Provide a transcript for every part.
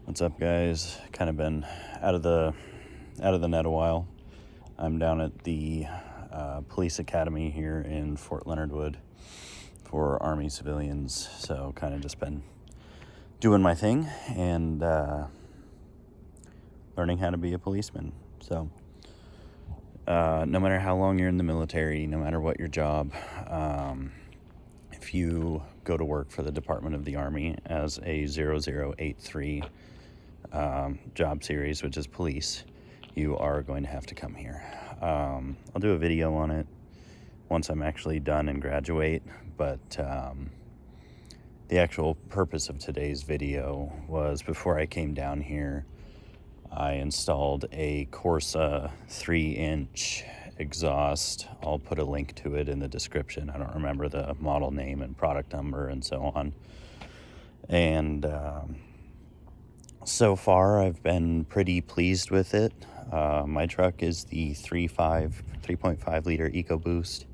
What's up, guys? Kind of been out of the net a while. I'm down at the police academy here in Fort Leonard Wood for Army civilians, so kind of just been doing my thing and learning how to be a policeman. So no matter how long you're in the military, no matter what your job, if you go to work for the Department of the Army as a 0083 job series, which is police, you are going to have to come here. I'll do a video on it once I'm actually done and graduate, but the actual purpose of today's video was before I came down here, I installed a Corsa 3-inch exhaust. I'll put a link to it in the description. I don't remember the model name and product number and so on. And so far, I've been pretty pleased with it. My truck is the 3.5 liter Ecoboost.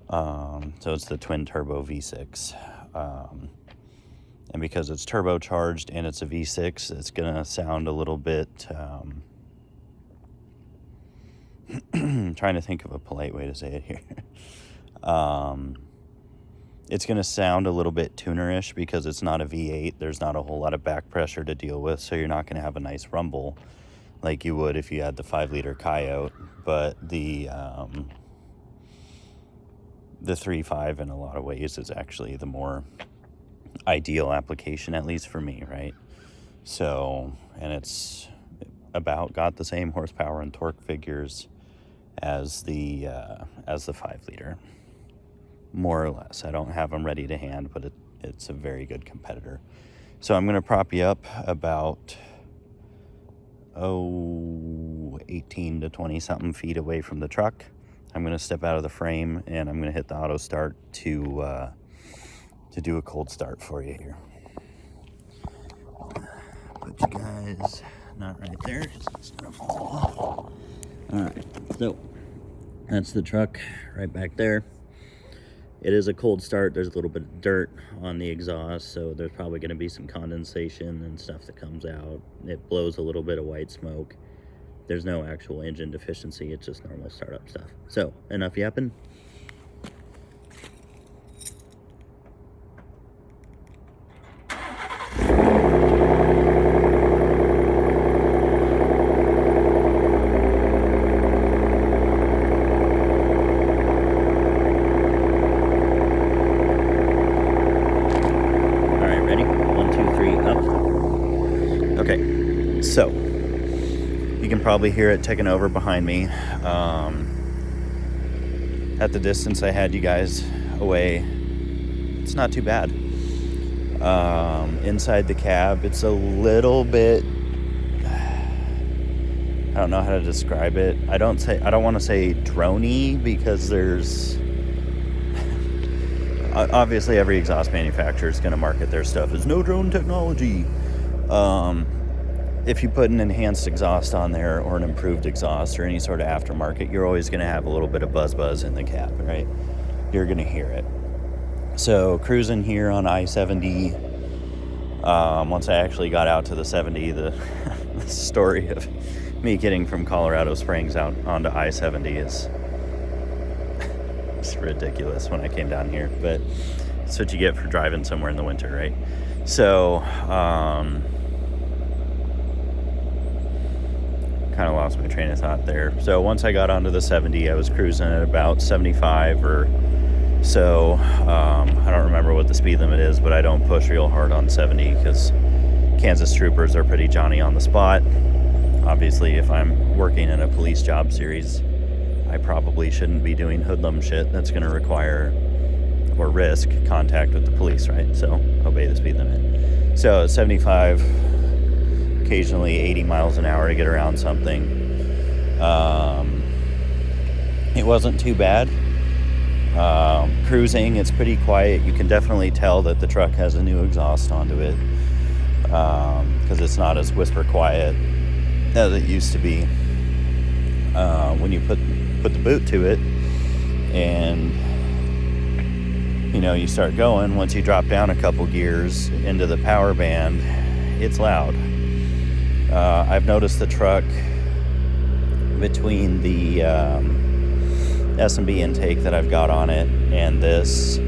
So it's the twin turbo V6. And because it's turbocharged and it's a V6, it's gonna sound a little bit, trying to think of a polite way to say it here. It's going to sound a little bit tunerish because it's not a V8. There's not a whole lot of back pressure to deal with, so you're not going to have a nice rumble like you would if you had the 5-liter Coyote. But the 3.5 in a lot of ways is actually the more ideal application, at least for me, right? So, and it's about got the same horsepower and torque figures as the 5-liter. More or less. I don't have them ready to hand, but it's a very good competitor. So I'm going to prop you up about 18 to 20 something feet away from the truck. I'm going to step out of the frame and I'm going to hit the auto start to do a cold start for you here. Put you guys not right there, it's going to fall off. All right, so that's the truck right back there. It is a cold start. There's a little bit of dirt on the exhaust, so there's probably going to be some condensation and stuff that comes out. It blows a little bit of white smoke. There's no actual engine deficiency. It's just normal startup stuff. So, enough yapping. Okay, so you can probably hear it taking over behind me. At the distance I had you guys away, it's not too bad. Inside the cab, it's a little bit, I don't know how to describe it. I don't want to say droney because there's obviously every exhaust manufacturer is going to market their stuff as no drone technology. If you put an enhanced exhaust on there or an improved exhaust or any sort of aftermarket, you're always going to have a little bit of buzz in the cab, right? You're going to hear it. So cruising here on I-70, once I actually got out to the 70, the story of me getting from Colorado Springs out onto I-70 is it's ridiculous when I came down here, but that's what you get for driving somewhere in the winter, right? So, kind of lost my train of thought there. So once I got onto the 70, I was cruising at about 75 or so. I don't remember what the speed limit is, but I don't push real hard on 70 because Kansas troopers are pretty Johnny on the spot. Obviously, if I'm working in a police job series, I probably shouldn't be doing hoodlum shit that's going to require or risk contact with the police, right? So obey the speed limit. So 75, occasionally 80 miles an hour to get around something. It wasn't too bad. Cruising, it's pretty quiet. You can definitely tell that the truck has a new exhaust onto it because it's not as whisper quiet as it used to be. When you put the boot to it and you start going, once you drop down a couple gears into the power band, it's loud. I've noticed the truck between the S&B intake that I've got on it and this,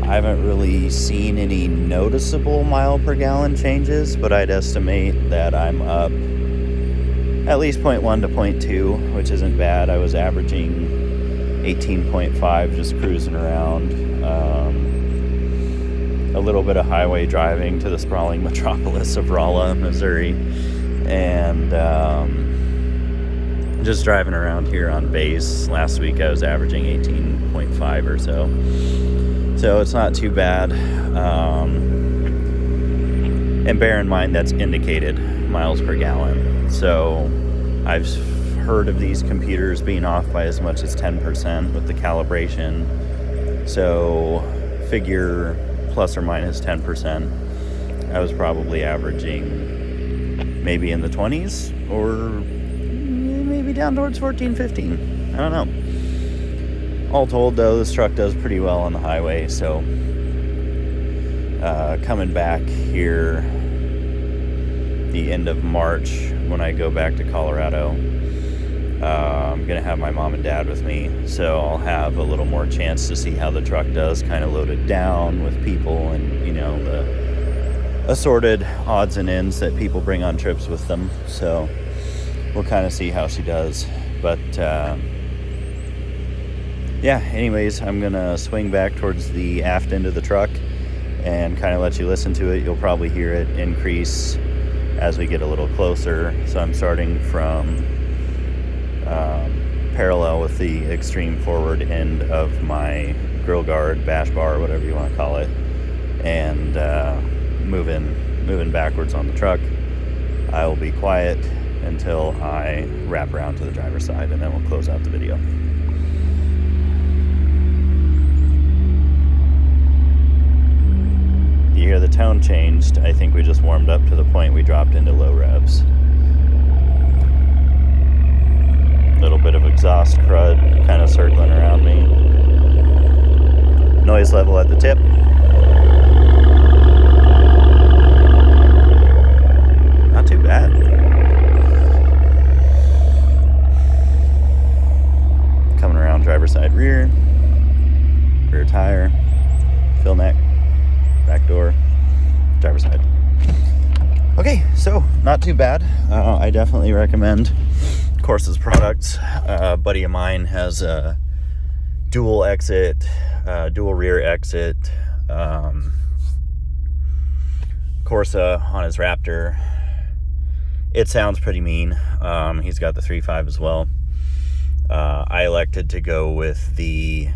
I haven't really seen any noticeable mile per gallon changes, but I'd estimate that I'm up at least 0.1 to 0.2, which isn't bad. I was averaging 18.5 just cruising around. A little bit of highway driving to the sprawling metropolis of Rolla, Missouri, and just driving around here on base. Last week I was averaging 18.5 or so. So it's not too bad. And bear in mind that's indicated miles per gallon. So I've heard of these computers being off by as much as 10% with the calibration. So figure plus or minus 10%. I was probably averaging maybe in the 20s or maybe down towards 14, 15. I don't know. All told, though, this truck does pretty well on the highway. So coming back here the end of March when I go back to Colorado, I'm going to have my mom and dad with me, so I'll have a little more chance to see how the truck does, kind of loaded down with people and, you know, the assorted odds and ends that people bring on trips with them. So we'll kind of see how she does. But yeah, anyways, I'm going to swing back towards the aft end of the truck and kind of let you listen to it. You'll probably hear it increase as we get a little closer. So I'm starting from parallel with the extreme forward end of my grill guard, bash bar, whatever you want to call it, and moving backwards on the truck. I will be quiet until I wrap around to the driver's side, and then we'll close out the video. You hear the tone changed. I think we just warmed up to the point we dropped into low revs. Little bit of exhaust crud kind of circling around me. Noise level at the tip. Not too bad. Coming around driver's side rear tire, fill neck, back door, driver's side. Okay, so not too bad. I definitely recommend Corsa's products. A buddy of mine has a dual exit, dual rear exit Corsa on his Raptor. It sounds pretty mean. He's got the 3.5 as well. I elected to go with the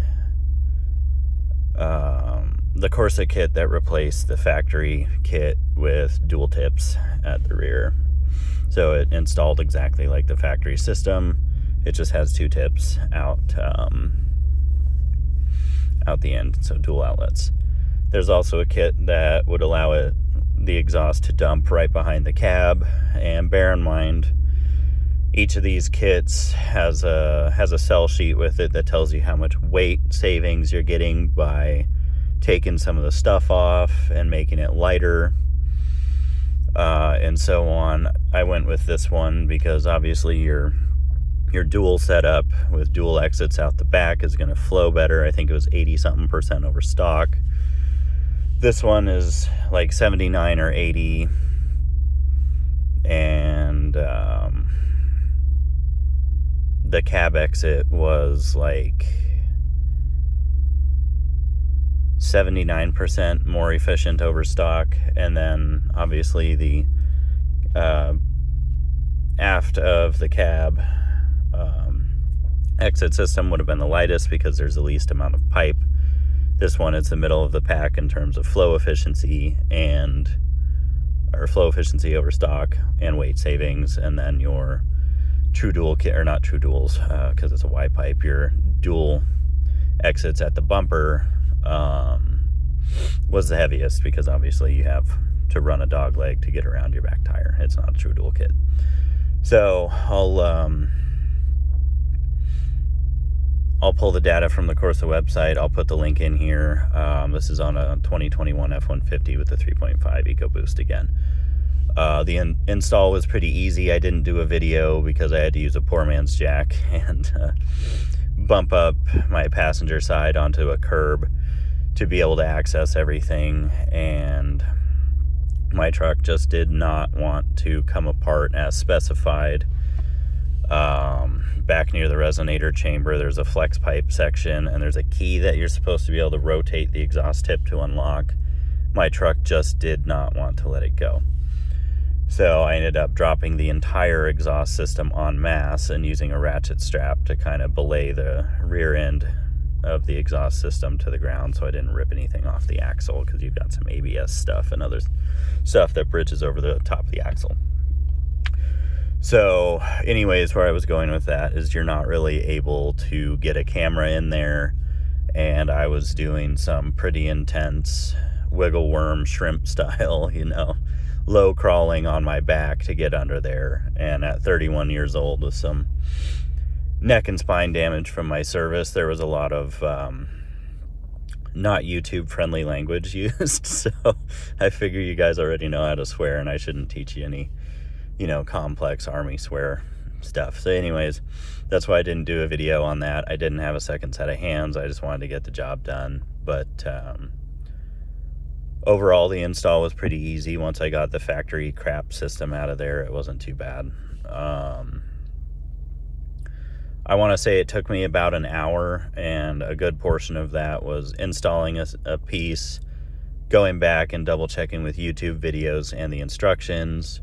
Corsa kit that replaced the factory kit with dual tips at the rear. So it installed exactly like the factory system. It just has two tips out the end, so dual outlets. There's also a kit that would allow the exhaust to dump right behind the cab. And bear in mind, each of these kits has a sell sheet with it that tells you how much weight savings you're getting by taking some of the stuff off and making it lighter, and so on. I went with this one because obviously your dual setup with dual exits out the back is going to flow better. I think it was 80-something% over stock. This one is like 79 or 80, and the cab exit was like 79% more efficient over stock. And then obviously the aft of the cab exit system would have been the lightest because there's the least amount of pipe. This one is the middle of the pack in terms of flow efficiency or flow efficiency over stock and weight savings. And then your true dual kit, or not true duals, because it's a Y pipe, your dual exits at the bumper was the heaviest because obviously you have to run a dog leg to get around your back tire. It's not a true dual kit. So I'll pull the data from the Corsa website. I'll put the link in here. This is on a 2021 F-150 with the 3.5 Ecoboost again. The install was pretty easy. I didn't do a video because I had to use a poor man's jack and bump up my passenger side onto a curb to be able to access everything, and my truck just did not want to come apart as specified. Back near the resonator chamber, there's a flex pipe section, and there's a key that you're supposed to be able to rotate the exhaust tip to unlock. My truck just did not want to let it go. So I ended up dropping the entire exhaust system en masse and using a ratchet strap to kind of belay the rear end of the exhaust system to the ground so I didn't rip anything off the axle, because you've got some ABS stuff and other stuff that bridges over the top of the axle. So anyways, where I was going with that is you're not really able to get a camera in there, and I was doing some pretty intense wiggle worm shrimp style, low crawling on my back to get under there. And at 31 years old with some neck and spine damage from my service, there was a lot of not YouTube friendly language used. So I figure you guys already know how to swear, and I shouldn't teach you any complex Army swear stuff. So anyways, that's why I didn't do a video on that. I didn't have a second set of hands. I just wanted to get the job done. But overall, the install was pretty easy. Once I got the factory crap system out of there, it wasn't too bad. I want to say it took me about an hour, and a good portion of that was installing a piece, going back and double checking with YouTube videos and the instructions,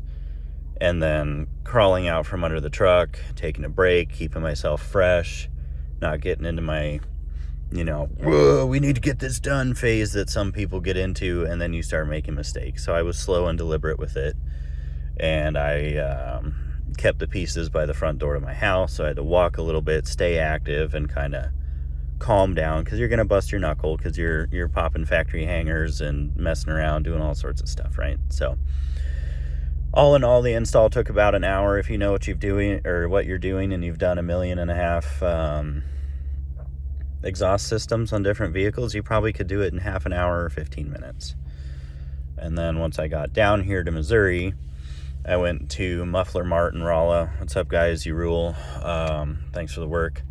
and then crawling out from under the truck, taking a break, keeping myself fresh, not getting into my, whoa, we need to get this done phase that some people get into, and then you start making mistakes. So I was slow and deliberate with it, and I kept the pieces by the front door of my house, so I had to walk a little bit, stay active, and kind of calm down, because you're going to bust your knuckle, because you're popping factory hangers and messing around, doing all sorts of stuff, right? So all in all, the install took about an hour. If you know what you're doing, and you've done 1.5 million exhaust systems on different vehicles, you probably could do it in half an hour or 15 minutes. And then once I got down here to Missouri, I went to Muffler Mart in Rolla. What's up, guys? You rule. Thanks for the work.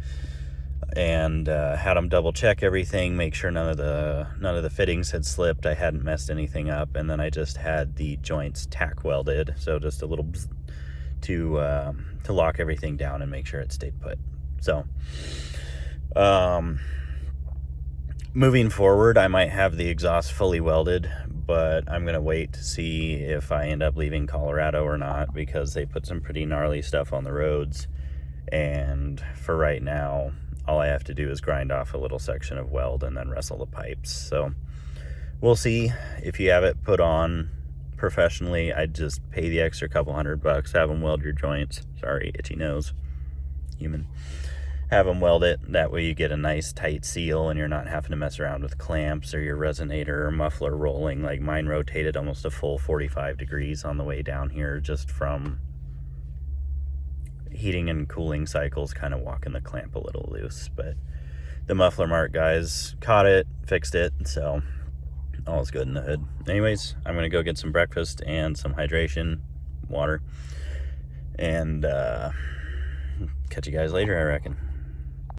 And had them double check everything, make sure none of the fittings had slipped, I hadn't messed anything up, and then I just had the joints tack welded, so just a little bzz to lock everything down and make sure it stayed put. So moving forward, I might have the exhaust fully welded, but I'm gonna wait to see if I end up leaving Colorado or not, because they put some pretty gnarly stuff on the roads, and for right now, all I have to do is grind off a little section of weld and then wrestle the pipes. So we'll see. If you have it put on professionally, I'd just pay the extra couple $100, have them weld your joints. Sorry, itchy nose, human. Have them weld it. That way you get a nice tight seal, and you're not having to mess around with clamps or your resonator or muffler rolling. Like mine rotated almost a full 45 degrees on the way down here, just from heating and cooling cycles kind of walking the clamp a little loose. But the Muffler Mart guys caught it, fixed it, so all's good in the hood. Anyways, I'm gonna go get some breakfast and some hydration, water, and catch you guys later, I reckon.